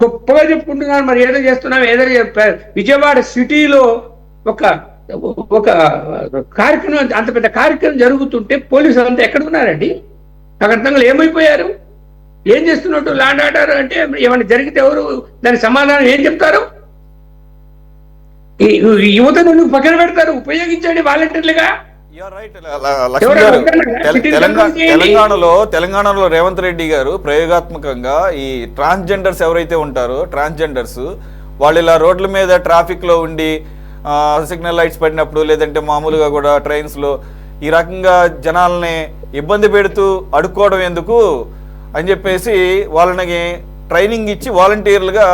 గొప్పగా చెప్పుకుంటున్నారు. మరి ఏదో చేస్తున్నాం, ఏదో చెప్పారు. విజయవాడ సిటీలో ఒక ఒక కార్యక్రమం, అంత పెద్ద కార్యక్రమం జరుగుతుంటే పోలీసులు అంతా ఎక్కడ ఉన్నారండి? అక్కడ ఏమైపోయారు? ఏం చేస్తున్నట్టు ల్యాండ్ ఆర్డర్ అంటే ఏమైనా జరిగితే ఎవరు దానికి సమాధానం ఏం చెప్తారు? యువతను పక్కన పెడతారు. ఉపయోగించండి వాలంటీర్లుగా. తెలంగాణలో రేవంత్ రెడ్డి గారు ప్రయోగాత్మకంగా ఈ ట్రాన్స్జెండర్స్ ఎవరైతే ఉంటారో ట్రాన్స్జెండర్స్ వాళ్ళు ఇలా రోడ్ల మీద ట్రాఫిక్ లో ఉండి సిగ్నల్ లైట్స్ పడినప్పుడు లేదంటే మామూలుగా కూడా ట్రైన్స్ లో ఈ రకంగా జనాల్ని ఇబ్బంది పెడుతూ అడుక్కోవడం ఎందుకు అని చెప్పేసి వాళ్ళని ట్రైనింగ్ ఇచ్చి వాలంటీర్లుగా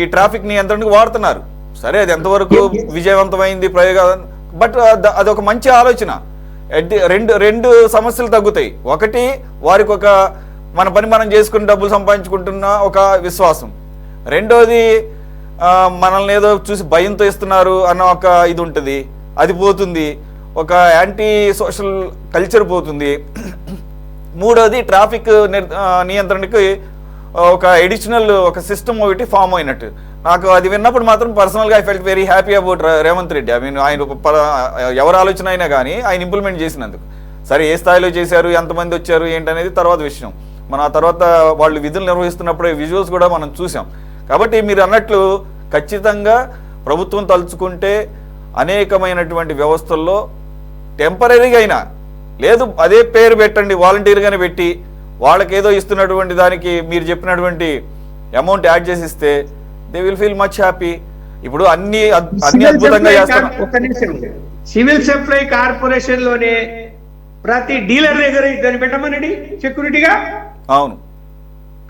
ఈ ట్రాఫిక్ నియంత్రణకు వాడుతున్నారు. సరే, అది ఎంతవరకు విజయవంతమైంది ప్రయోగం, బట్ అదొక మంచి ఆలోచన. రెండు సమస్యలు తగ్గుతాయి. ఒకటి, వారికి ఒక మన పని మనం చేసుకుని డబ్బులు సంపాదించుకుంటున్న ఒక విశ్వాసం. రెండోది, మనల్ని ఏదో చూసి భయంతో ఇస్తున్నారు అన్న ఒక ఇది ఉంటుంది, అది పోతుంది. ఒక యాంటీ సోషల్ కల్చర్ పోతుంది. మూడోది, ట్రాఫిక్ నియంత్రణకి ఒక ఎడిషనల్ ఒక సిస్టమ్ ఒకటి ఫామ్ అయినట్టు. నాకు అది విన్నప్పుడు మాత్రం పర్సనల్గా I felt very happy about Revanth Reddy. I mean, ఆయన ఎవరి ఆలోచన అయినా కానీ ఆయన ఇంప్లిమెంట్ చేసినందుకు. సరే, ఏ స్థాయిలో చేశారు, ఎంతమంది వచ్చారు ఏంటనేది తర్వాత విషయం. మనం ఆ తర్వాత వాళ్ళు విధులు నిర్వహిస్తున్నప్పుడే విజువల్స్ కూడా మనం చూసాం. కాబట్టి మీరు అన్నట్లు ఖచ్చితంగా ప్రభుత్వం తలుచుకుంటే అనేకమైనటువంటి వ్యవస్థల్లో టెంపరీగా అయినా లేదు, అదే పేరు పెట్టండి, వాలంటీర్గానే పెట్టి వాళ్ళకి ఏదో ఇస్తున్నటువంటి దానికి మీరు చెప్పినటువంటి అమౌంట్ యాడ్ చేసి ఇస్తే they will feel much happy. ఇప్పుడు అన్ని అద్భుతంగా చేస్తారు. సివిల్ సప్లై కార్పొరేషన్ లోనే ప్రతి డీలర్ దగ్గర దాన్ని పెట్టమనండి సెక్యూరిటీగా. అవును,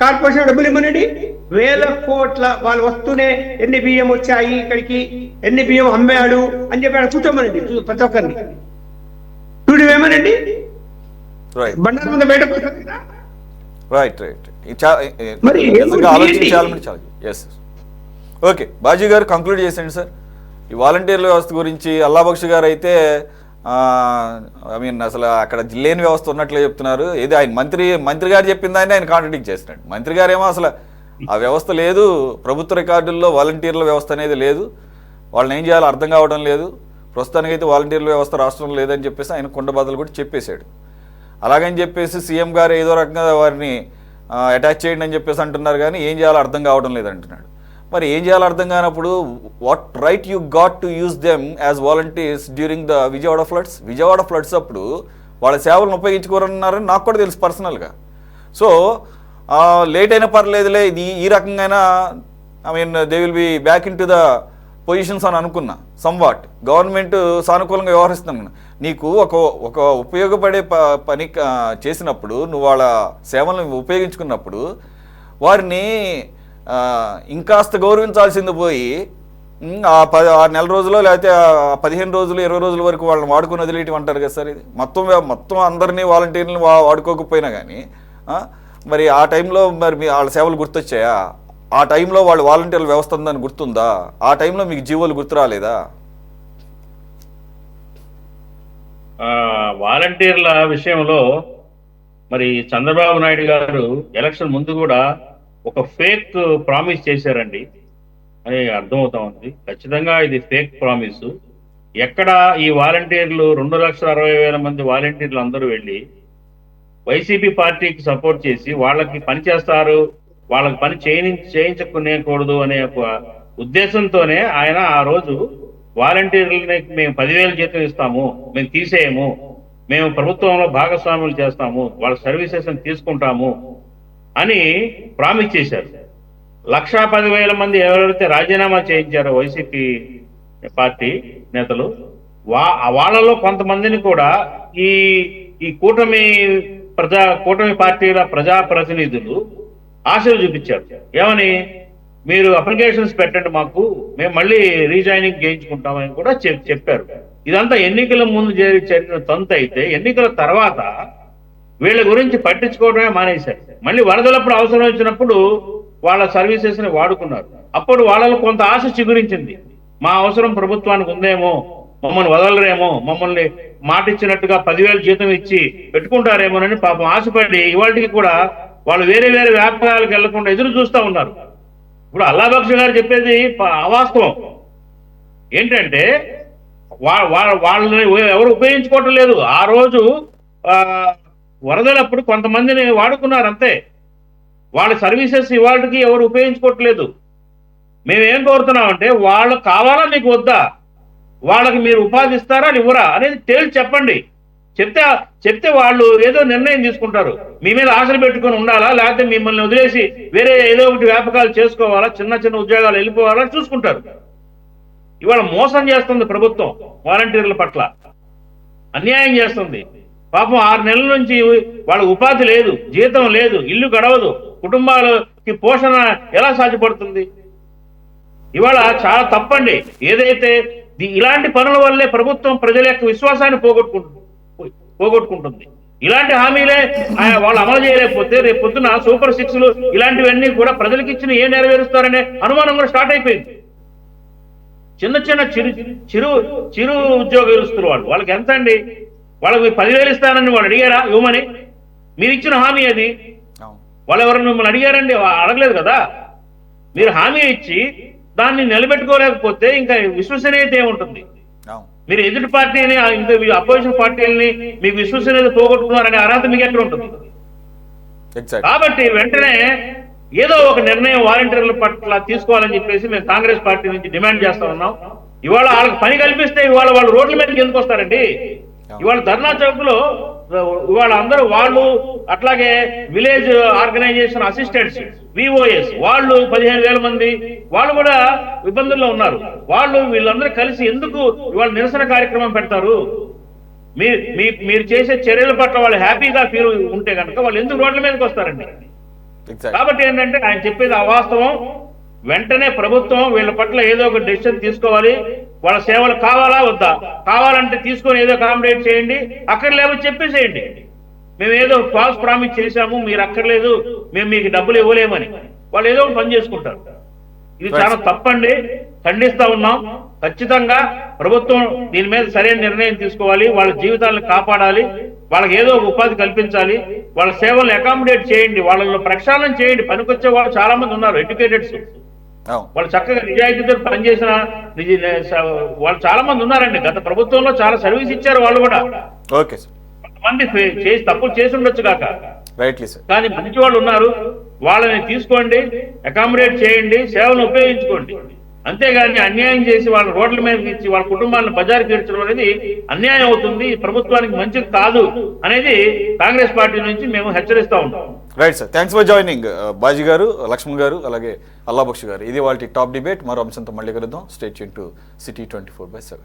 కార్పొరేషన్ డబ్బులు ఇవ్వనండి. 1000 కోట్ల వాళ్ళు వస్తూనే ఎన్ని బియ్యం వచ్చాయి, ఇక్కడికి ఎన్ని బియ్యం అమ్మాడు అని చెప్పి కూర్చోమనండి ప్రతి ఒక్కరిని. చూడమేమనండి బండారు ముందు బయటకు వస్తుంది కదా. రైట్. ఆలోచించాలని చాలా. Yes, okay. బాజీ గారు కంక్లూడ్ చేసేయండి సార్ ఈ వాలంటీర్ల వ్యవస్థ గురించి. అల్లాబక్ష్ గారు అయితే ఐ మీన్ అసలు అక్కడ లేని వ్యవస్థ ఉన్నట్లే చెప్తున్నారు. ఏది ఆయన మంత్రి గారు చెప్పింది ఆయన కాంట్రడిక్ట్ చేస్తున్నాడు. మంత్రి గారు ఏమో అసలు ఆ వ్యవస్థ లేదు, ప్రభుత్వ రికార్డుల్లో వాలంటీర్ల వ్యవస్థ అనేది లేదు, వాళ్ళని ఏం చేయాలో అర్థం కావడం లేదు, ప్రస్తుతానికైతే వాలంటీర్ల వ్యవస్థ రాష్ట్రంలో లేదని చెప్పేసి ఆయన కుండ బదులు కూడా చెప్పేశాడు. అలాగని చెప్పేసి సీఎం గారు ఏదో రకంగా వారిని అటాచ్ చేయండి అని చెప్పేసి అంటున్నారు, కానీ ఏం చేయాలో అర్థం కావడం లేదంటున్నాడు. మరి ఏం చేయాలో అర్థం కానప్పుడు what right you got to use them as volunteers during the Vijayawada floods అప్పుడు వాళ్ళ సేవలను ఉపయోగించుకోరన్నారని నాకు కూడా తెలుసు పర్సనల్గా. సో లేట్ అయినా పర్లేదులే, ఇది ఈ రకంగా I mean they will be back in to the positions అని అనుకున్నా. సమ్వాట్ గవర్నమెంట్ సానుకూలంగా వ్యవహరిస్తున్నాను. నీకు ఒక ఉపయోగపడే పని చేసినప్పుడు, నువ్వు వాళ్ళ సేవలను ఉపయోగించుకున్నప్పుడు వారిని ఇంకాస్త గౌరవించాల్సింది పోయి ఆ 6 నెల రోజులు లేకపోతే 15 రోజులు 20 రోజుల వరకు వాళ్ళని వాడుకుని వదిలేయటం అంటారు కదా సార్. ఇది మొత్తం అందరినీ వాలంటీర్లను వాడుకోకపోయినా కానీ మరి ఆ టైంలో మరి వాళ్ళ సేవలు గుర్తొచ్చాయా? ఆ టైంలో వాళ్ళు వాలంటీర్ల వ్యవస్థ ఉందని గుర్తుందా? ఆ టైంలో మీకు జీవోలు గుర్తు రాలేదా? వాలంటీర్ల విషయంలో మరి చంద్రబాబు నాయుడు గారు ఎలక్షన్ ముందు కూడా ఒక ఫేక్ ప్రామిస్ చేశారండి అని అర్థమవుతా ఉంది. ఖచ్చితంగా ఇది ఫేక్ ప్రామిస్. ఎక్కడ ఈ వాలంటీర్లు 2,60,000 మంది వాలంటీర్లు అందరూ వెళ్ళి వైసీపీ పార్టీకి సపోర్ట్ చేసి వాళ్ళకి పని చేస్తారు, వాళ్ళకి పని చేయించుకునేకూడదు అనే ఒక ఉద్దేశంతోనే ఆయన ఆ రోజు వాలంటీర్లని మేము 10,000 జీతం ఇస్తాము, మేము తీసేయము, మేము ప్రభుత్వంలో భాగస్వాములు చేస్తాము, వాళ్ళ సర్వీసెస్ తీసుకుంటాము అని ప్రామిస్ చేశారు. 1,10,000 మంది ఎవరైతే రాజీనామా చేయించారో వైసీపీ పార్టీ నేతలు, వాళ్ళలో కొంతమందిని కూడా ఈ కూటమి పార్టీల ప్రజాప్రతినిధులు ఆశలు చూపించారు. ఏమని, మీరు అప్లికేషన్స్ పెట్టండి మాకు, మేము మళ్ళీ రీజాయినింగ్ చేయించుకుంటామని కూడా చెప్పారు. ఇదంతా ఎన్నికల ముందు జరిగిన తంతు అయితే, ఎన్నికల తర్వాత వీళ్ళ గురించి పట్టించుకోవడమే మానేశారు. మళ్ళీ వరదలప్పుడు అవసరం వచ్చినప్పుడు వాళ్ళ సర్వీసెస్ ని వాడుకున్నారు. అప్పుడు వాళ్ళలో కొంత ఆశ చిగురించింది, మా అవసరం ప్రభుత్వానికి ఉందేమో, మమ్మల్ని వదలరేమో, మమ్మల్ని మాట ఇచ్చినట్టుగా 10,000 జీతం ఇచ్చి పెట్టుకుంటారేమోనని పాపం ఆశపడి ఇవాళకి కూడా వాళ్ళు వేరే వ్యాపారాలకు వెళ్లకుండా ఎదురు చూస్తూ ఉన్నారు. ఇప్పుడు అల్లాబక్ష గారు చెప్పేది అవాస్తవం. ఏంటంటే వాళ్ళని ఎవరు ఉపయోగించుకోవటం లేదు. ఆ రోజు వరదలప్పుడు కొంతమందిని వాడుకున్నారు అంతే. వాళ్ళ సర్వీసెస్ ఇవాళకి ఎవరు ఉపయోగించుకోవట్లేదు. మేమేం కోరుతున్నామంటే వాళ్ళు కావాలా మీకు వద్దా, వాళ్ళకి మీరు ఉపాధి ఇస్తారా ఇవ్వరా అనేది తేల్చి చెప్పండి. చెప్తే వాళ్ళు ఏదో నిర్ణయం తీసుకుంటారు. మీ మీద ఆశలు పెట్టుకొని ఉండాలా, లేకపోతే మిమ్మల్ని వదిలేసి వేరే ఏదో ఒకటి వ్యాపకాలు చేసుకోవాలా, చిన్న చిన్న ఉద్యోగాలు వెళ్ళిపోవాలా చూసుకుంటారు. ఇవాళ మోసం చేస్తుంది ప్రభుత్వం వాలంటీర్ల పట్ల, అన్యాయం చేస్తుంది. పాపం 6 నెలల నుంచి వాళ్ళ ఉపాధి లేదు, జీతం లేదు, ఇల్లు గడవదు, కుటుంబాలకి పోషణ ఎలా సాధ్యపడుతుంది? ఇవాళ చాలా తప్పండి. ఏదైతే ఇలాంటి పనుల వల్లే ప్రభుత్వం ప్రజల యొక్క విశ్వాసాన్ని పోగొట్టుకుంటుంది. ఇలాంటి హామీలే వాళ్ళు అమలు చేయలేకపోతే రేపు పొద్దున సూపర్ 6లు ఇలాంటివన్నీ కూడా ప్రజలకు ఇచ్చిన ఏ నెరవేరుస్తారనే అనుమానం కూడా స్టార్ట్ అయిపోయింది. చిన్న చిన్న చిరు ఉద్యోగస్తులు వాళ్ళకి ఎంత అండి? వాళ్ళకి 10,000 ఇస్తానని వాళ్ళు అడిగారా ఇవ్వమని? మీరు ఇచ్చిన హామీ అది. వాళ్ళు ఎవరైనా మిమ్మల్ని అడిగారండి? అడగలేదు కదా. మీరు హామీ ఇచ్చి దాన్ని నిలబెట్టుకోలేకపోతే ఇంకా విశ్వసనీయత ఏముంటుంది? మీరు ఎదుటి పార్టీని, ఇంకా అపోజిషన్ పార్టీలని మీకు విశ్వసనీయత పోగొట్టుకున్నారనే అర్హత మీకు ఎక్కడ ఉంటుంది? కాబట్టి వెంటనే ఏదో ఒక నిర్ణయం వాలంటీర్ల పట్ల తీసుకోవాలని చెప్పేసి మేము కాంగ్రెస్ పార్టీ నుంచి డిమాండ్ చేస్తా ఉన్నాం. ఇవాళ వాళ్ళకి పని కల్పిస్తే ఇవాళ వాళ్ళు రోడ్ల మీదకి ఎందుకు వస్తారండి? ఇవాళ ధర్నా చౌక్ లో ఇవాళ అందరూ వాళ్ళు, అట్లాగే విలేజ్ ఆర్గనైజేషన్ అసిస్టెంట్స్ విఓఎస్ వాళ్ళు 15,000 మంది వాళ్ళు కూడా ఇబ్బందుల్లో ఉన్నారు. వీళ్ళందరూ కలిసి ఎందుకు ఇవాళ నిరసన కార్యక్రమం పెడతారు? మీరు చేసే చర్యల పట్ల వాళ్ళు హ్యాపీగా ఫీల్ ఉంటే కనుక వాళ్ళు ఎందుకు రోడ్ల మీదకి వస్తారండి? కాబట్టి ఏంటంటే ఆయన చెప్పేది అవాస్తవం. వెంటనే ప్రభుత్వం వీళ్ళ పట్ల ఏదో ఒక డెసిషన్ తీసుకోవాలి. వాళ్ళ సేవలు కావాలా వద్దా? కావాలంటే తీసుకొని ఏదో అకామిడేట్ చేయండి, అక్కర్లేదో చెప్పేసేయండి. మేము ఏదో ఫాల్స్ ప్రామిస్ చేశాము, మీరు అక్కర్లేదు, మేము మీకు డబ్బులు ఇవ్వలేమని వాళ్ళు ఏదో పని చేసుకుంటారు. ఇది చాలా తప్పండి, ఖండిస్తా ఉన్నాం. ఖచ్చితంగా ప్రభుత్వం దీని మీద సరైన నిర్ణయం తీసుకోవాలి. వాళ్ళ జీవితాలను కాపాడాలి, వాళ్ళకి ఏదో ఒక ఉపాధి కల్పించాలి, వాళ్ళ సేవలను అకామిడేట్ చేయండి, వాళ్ళలో ప్రక్షాళన చేయండి. పనికొచ్చే వాళ్ళు చాలా మంది ఉన్నారు, ఎడ్యుకేటెడ్స్, వాళ్ళు చక్కగా నిజాయితీతో పనిచేసిన వాళ్ళు చాలా మంది ఉన్నారండి. గత ప్రభుత్వంలో చాలా సర్వీస్ ఇచ్చారు వాళ్ళు కూడా. కొంతమంది తప్పులు చేసి ఉండొచ్చు కాక, కానీ మంచి వాళ్ళు ఉన్నారు. వాళ్ళని తీసుకోండి, అకామిడేట్ చేయండి, సేవలను ఉపయోగించుకోండి. అంతేగాని అన్యాయం చేసి వాళ్ళ రోడ్ల మీద ఇచ్చి వాళ్ళ కుటుంబాలను బజారుకి ఇచ్చడం అనేది అన్యాయం అవుతుంది, ప్రభుత్వానికి మంచిది కాదు అనేది కాంగ్రెస్ పార్టీ నుంచి మేము హెచ్చరిస్తా ఉంటాం. Right sir, thanks for joining Baji గారు, లక్ష్మణ్ గారు, అలాగే అల్లాబక్ష్ గారు. ఇది వాళ్ళ టాప్ డిబేట్. మరో అంశంతో మళ్ళీ కలుద్దాం. Stay tune to city 24/7.